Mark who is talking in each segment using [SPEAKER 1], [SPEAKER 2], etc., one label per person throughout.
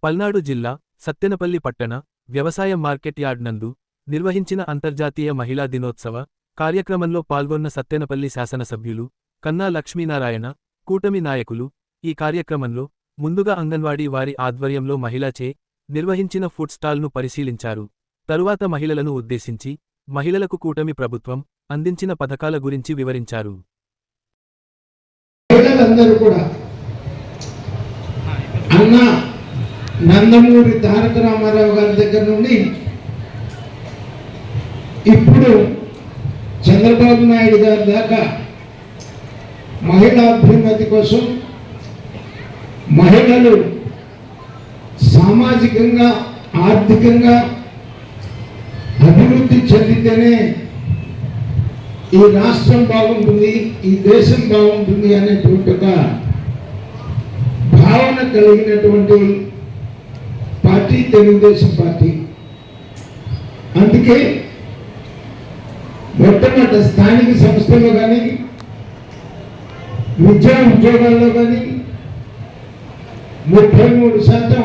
[SPEAKER 1] పల్నాడు జిల్లా సత్తెనపల్లి పట్టణ వ్యవసాయ మార్కెట్ యార్డ్ నందు నిర్వహించిన అంతర్జాతీయ మహిళా దినోత్సవ కార్యక్రమంలో పాల్గొన్న సత్తెనపల్లి శాసనసభ్యులు కన్నా లక్ష్మీనారాయణ కూటమి నాయకులు ఈ కార్యక్రమంలో ముందుగా అంగన్వాడీ వారి ఆధ్వర్యంలో మహిళాచే నిర్వహించిన ఫుడ్ స్టాల్ను పరిశీలించారు. తరువాత మహిళలను ఉద్దేశించి మహిళలకు కూటమి ప్రభుత్వం అందించిన పథకాల గురించి వివరించారు.
[SPEAKER 2] నందమూరి తారక రామారావు గారి దగ్గర నుండి ఇప్పుడు చంద్రబాబు నాయుడు గారి దాకా మహిళా అభ్యున్నతి కోసం మహిళలు సామాజికంగా ఆర్థికంగా అభివృద్ధి చెందితేనే ఈ రాష్ట్రం బాగుంటుంది, ఈ దేశం బాగుంటుంది అనేటువంటి ఒక భావన కలిగినటువంటి పార్టీ తెలుగుదేశం పార్టీ. అందుకే మొట్టమొదటి స్థానిక సంస్థల్లో కానీ విద్యా ఉద్యోగాల్లో కానీ 33%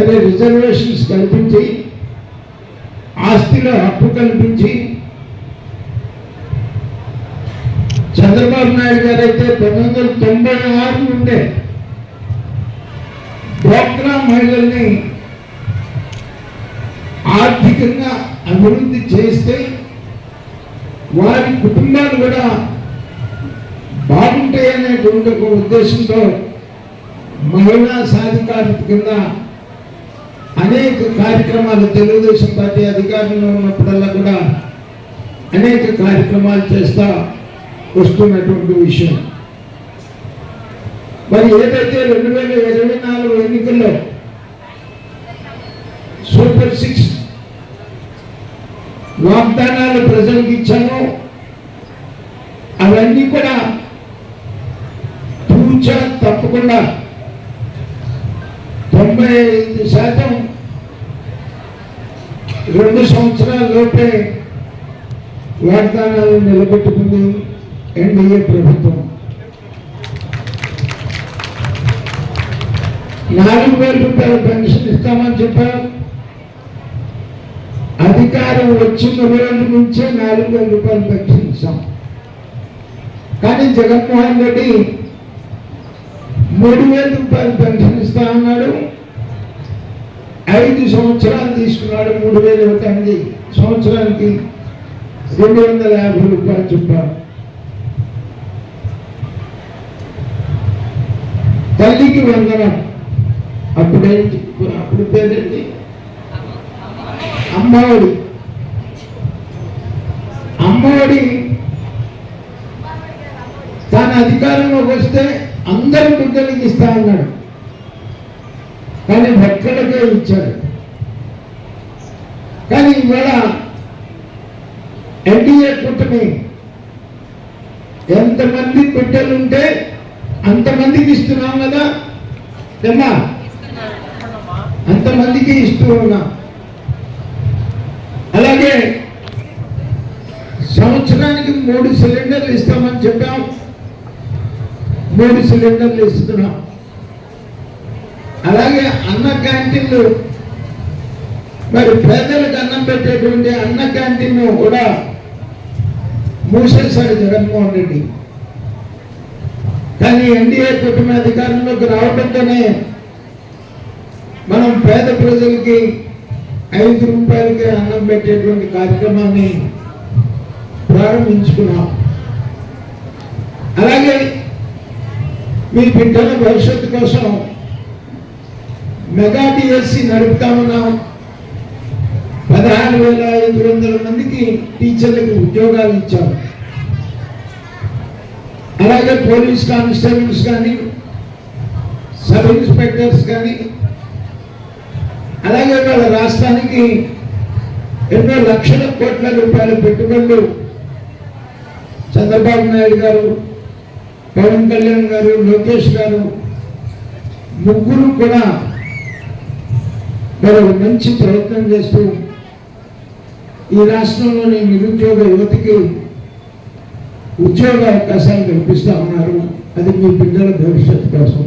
[SPEAKER 2] అనే రిజర్వేషన్స్ కల్పించి ఆస్తిలో హక్కు కల్పించి చంద్రబాబు నాయుడు గారు అయితే 1996 నుండే డ్వాక్రా మహిళల్ని ఆర్థికంగా అభివృద్ధి చేస్తే వారి కుటుంబాలు కూడా బాగుంటాయనేటువంటి ఒక ఉద్దేశంతో మహిళా సాధికారత కింద అనేక కార్యక్రమాలు తెలుగుదేశం పార్టీ అధికారంలో ఉన్నప్పుడల్లా కూడా అనేక కార్యక్రమాలు చేస్తా వస్తున్నటువంటి విషయం. మరి ఏదైతే 2024 ఎన్నికల్లో సూపర్ 6 వాగ్దానాలు ప్రజలకు ఇచ్చామో అవన్నీ కూడా తూచా తప్పకుండా 95% 2 సంవత్సరాల లోపే వాగ్దానాలు నిలబెట్టుకుంది ఎన్డీఏ ప్రభుత్వం. 4,000 రూపాయల పెన్షన్ ఇస్తామని చెప్పారు. అధికారం వచ్చిన రోజు నుంచే 4,000 రూపాయల పెన్షన్ ఇస్తాం. కానీ జగన్మోహన్ రెడ్డి 3,000 రూపాయల పెన్షన్ ఇస్తా అన్నాడు. 5 సంవత్సరాలు తీసుకున్నాడు. 3,000 సంవత్సరానికి 250 రూపాయలు చెప్పారు. తల్లికి వందనం అప్పుడు పేరేంటి అమ్మఒడి. తన అధికారంలోకి వస్తే అందరి బిడ్డలకి ఇస్తా అన్నాడు. కానీ ఒక్కడికే ఇచ్చాడు. కానీ ఇవాళ ఎన్డీఏ కూటమి ఎంతమంది బిడ్డలుంటే అంతమందికి ఇస్తున్నాం కదా ఏమ్మా, అంతమందికి ఇస్తూ ఉన్నాం. అలాగే సంవత్సరానికి 3 సిలిండర్లు ఇస్తామని చెప్పాం. 3 సిలిండర్లు ఇస్తున్నాం. అలాగే అన్న క్యాంటీన్లు, మరి పేదలకు అన్నం పెట్టేటువంటి అన్న క్యాంటీన్ కూడా మూసేశాడు జగన్మోహన్ రెడ్డి. కానీ ఎన్డీఏ కూటమి అధికారంలోకి రావడంతోనే మనం పేద ప్రజలకి 5 రూపాయలకి అన్నం పెట్టేటువంటి కార్యక్రమాన్ని ప్రారంభించుకున్నాం. అలాగే మీ బిడ్డల భవిష్యత్తు కోసం మెగా డిఎస్సి నడుపుతా ఉన్నాం. 16,500 మందికి టీచర్లకు ఉద్యోగాలు ఇచ్చాం. అలాగే పోలీస్ కానిస్టేబుల్స్ కానీ సబ్ ఇన్స్పెక్టర్స్ కానీ, అలాగే వాళ్ళ రాష్ట్రానికి ఎన్నో లక్షల కోట్ల రూపాయల పెట్టుబడులు చంద్రబాబు నాయుడు గారు, పవన్ కళ్యాణ్ గారు, లోకేష్ గారు ముగ్గురు కూడా మరి మంచి ప్రయత్నం చేస్తూ ఈ రాష్ట్రంలోని నిరుద్యోగ యువతకి ఉద్యోగ అవకాశాలు కల్పిస్తూ ఉన్నారు. అది మీ బిడ్డల భవిష్యత్తు కోసం.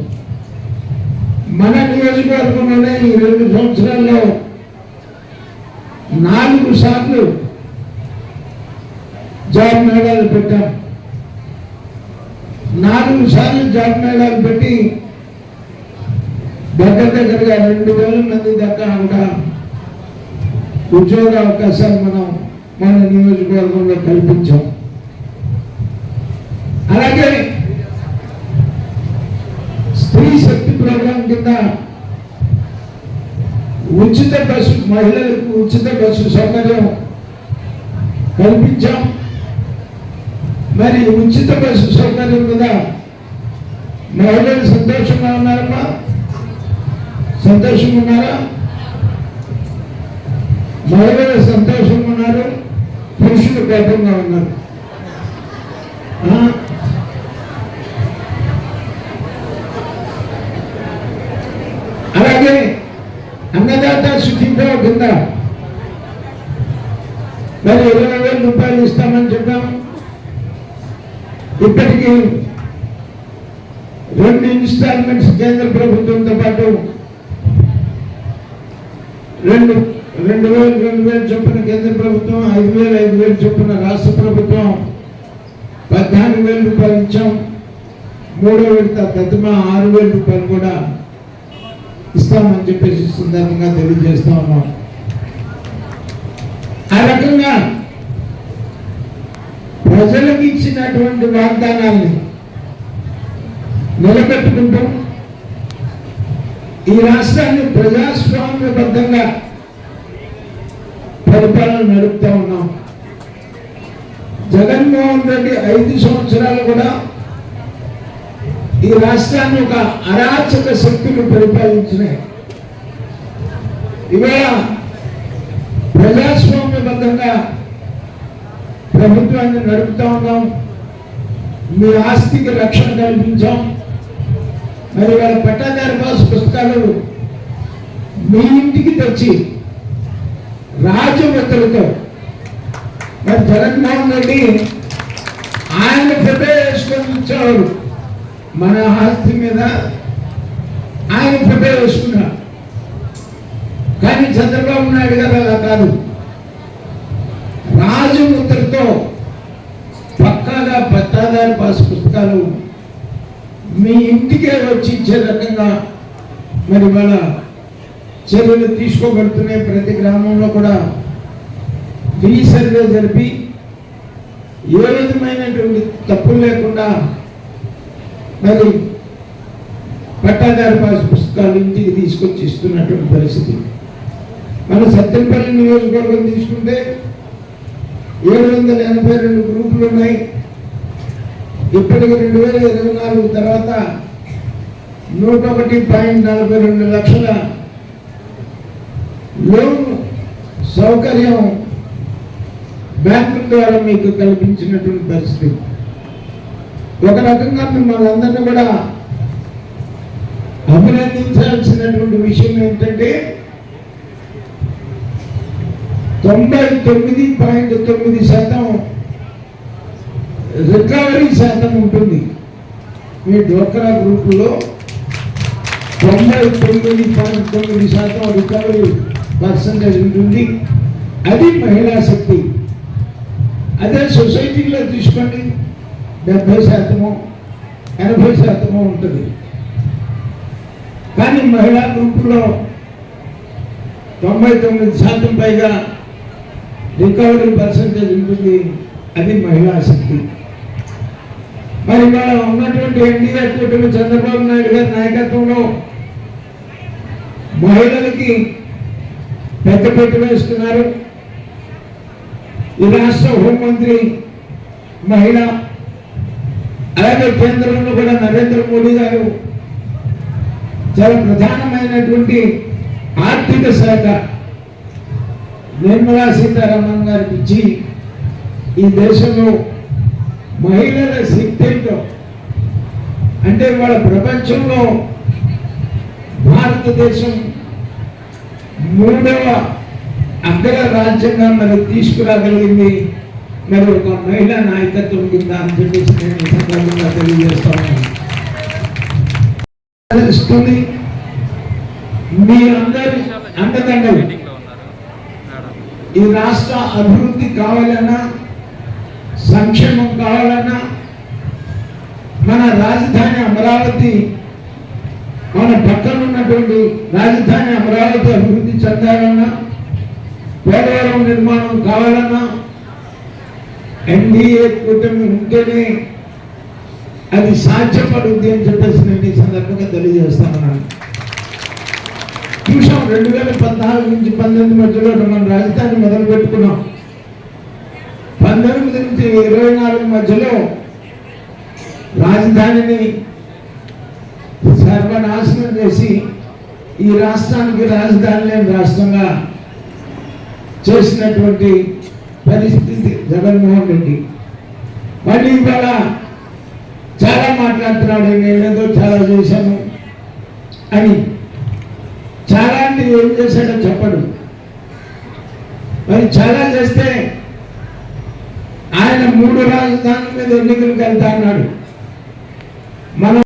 [SPEAKER 2] మన నియోజకవర్గంలోనే ఈ 2 సంవత్సరాల్లో 4 సార్లు జాబ్ మేళాలు పెట్టాం. 4 సార్లు జాబ్ మేళాలు పెట్టి దగ్గరగా 2,000 మంది దాకా కూడా ఉద్యోగ అవకాశాలు మనం మన నియోజకవర్గంలో కల్పించాం. అలాగే స్త్రీ శక్తి ప్రోగ్రాం కింద ఉచిత బస్సు, మహిళలకు ఉచిత బస్సు సౌకర్యం కల్పించాం. మరి ఉచిత బస్సు సౌకర్యం మీద మహిళలు సంతోషంగా ఉన్నారమ్మా? సంతోషంగా ఉన్నారా? మహిళలు సంతోషంగా ఉన్నారు, పురుషులు కోపంగా ఉన్నారు. అలాగే అన్నదాత సుఖీభవ కింద మరి 20,000 రూపాయలు ఇస్తామని చెప్పాము. ఇప్పటికీ 2 ఇన్స్టాల్మెంట్స్ కేంద్ర ప్రభుత్వంతో పాటు 2,000 చొప్పున కేంద్ర ప్రభుత్వం, 5,000 చొప్పున రాష్ట్ర ప్రభుత్వం 14,000 రూపాయలు ఇచ్చాం. 3వ విడత ప్రతిమ 6,000 రూపాయలు కూడా ఇస్తామని చెప్పేసి సందర్భంగా తెలియజేస్తా ఉన్నాం. ఆ రకంగా ప్రజలకు ఇచ్చినటువంటి వాగ్దానాన్ని నిలబెట్టుకుంటూ ఈ రాష్ట్రాన్ని ప్రజాస్వామ్యబద్ధంగా పరిపాలన నడుపుతా ఉన్నాం. జగన్మోహన్ రెడ్డి 5 సంవత్సరాలు కూడా ఈ రాష్ట్రాన్ని ఒక అరాచక శక్తులు పరిపాలించినాయి. ఇవాళ ప్రజాస్వామ్యబద్ధంగా ప్రభుత్వాన్ని నడుపుతా ఉన్నాం. మీ ఆస్తికి రక్షణ కల్పించాం. మరి వాళ్ళ పట్టాదారు పాస్ పుస్తకాలు మీ ఇంటికి తెచ్చి రాజముద్రలతో మరి జగన్మోహన్ రెడ్డి ఆయన ఫోటో వేసుకొని ఇచ్చేవారు. మన ఆస్తి మీద ఆయన ఫోటో వేసుకున్నారు. కానీ చంద్రబాబు నాయుడు గారు అలా కాదు, రాజముద్రతో పక్కాగా పట్టాదారు పాస్ పుస్తకాలు మీ ఇంటికే వచ్చి ఇచ్చే రకంగా మరి వాళ్ళ చర్యలు తీసుకోబడుతున్నాయి. ప్రతి గ్రామంలో కూడా రీసర్వే జరిపి ఏ విధమైనటువంటి తప్పులు లేకుండా మరి పట్టాదారు పాస్ పుస్తకాలు ఇంటికి తీసుకొచ్చి ఇస్తున్నటువంటి పరిస్థితి. మన సత్తెనపల్లి నియోజకవర్గం తీసుకుంటే 782 గ్రూపులు ఉన్నాయి. ఇప్పటికి 2024 తర్వాత 101.42 లక్షల లోన్ సౌకర్యం బ్యాంకుల ద్వారా మీకు కల్పించినటువంటి పరిస్థితి. ఒక రకంగా మిమ్మల్ని అందరినీ కూడా అభినందించాల్సినటువంటి విషయం ఏంటంటే 99.9% రికవరీ శాతం ఉంటుంది. మీ డ్వాక్రా గ్రూపులో 99.9% రికవరీ పర్సంటేజ్ ఉంటుంది. అది మహిళా శక్తి. అదే సొసైటీలో తీసుకోండి 70%, 80% ఉంటుంది. కానీ మహిళా గ్రూపులో 99% పైగా రికవరీ పర్సంటేజ్ ఉంటుంది. అది మహిళా శక్తి. మరి ఇవాళ ఉన్నటువంటి ఎన్డీఏ కూటమి చంద్రబాబు నాయుడు గారి నాయకత్వంలో మహిళలకి పెద్దపీట వేస్తున్నారు. ఈ రాష్ట్ర హోంమంత్రి మహిళ, అలాగే కేంద్రంలో కూడా నరేంద్ర మోడీ గారు చాలా ప్రధానమైనటువంటి ఆర్థిక శాఖ నిర్మలా సీతారామన్ గారికి ఇచ్చి ఈ దేశంలో మహిళల శక్తితో అంటే వాళ్ళ ప్రపంచంలో భారతదేశం 3వ అగ్ర రాజ్యంగా మరి తీసుకురాగలిగింది మరి ఒక మహిళా నాయకత్వం కింద అని చెప్పేసి నేను సందర్భంగా తెలియజేస్తాను. మీ అందరి అండదండలు ఈ రాష్ట్ర అభివృద్ధి కావాలన్నా సంక్షేమం కావాలన్నా మన రాజధాని అమరావతి మన పక్కన ఉన్నటువంటి రాజధాని అమరావతి అభివృద్ధి చెందాలన్నా పోలవరం నిర్మాణం కావాలన్నా ఎన్డీఏ కూటమి ఉంటేనే అది సాధ్యపడుద్ది అని చెప్పేసి నేను ఈ సందర్భంగా తెలియజేస్తాను. చూసాం 2014 నుంచి 19 మధ్యలో మనం రాజధాని మొదలు పెట్టుకున్నాం. 19 నుంచి 24 మధ్యలో రాజధానిని సర్వనాశనం చేసి ఈ రాష్ట్రానికి రాజధాని లేని రాష్ట్రంగా చేసినటువంటి పరిస్థితి జగన్మోహన్ రెడ్డి. మళ్ళీ ఇవాళ చాలా మాట్లాడుతున్నాడు, నేనేదో చాలా చేశాను అని. చాలా అంటే ఏం చేశాడో చెప్పడు. మరి చాలా చేస్తే ఆయన 3 రాజధానుల మీద ఎన్నికలకు వెళ్తా అన్నాడు. మనం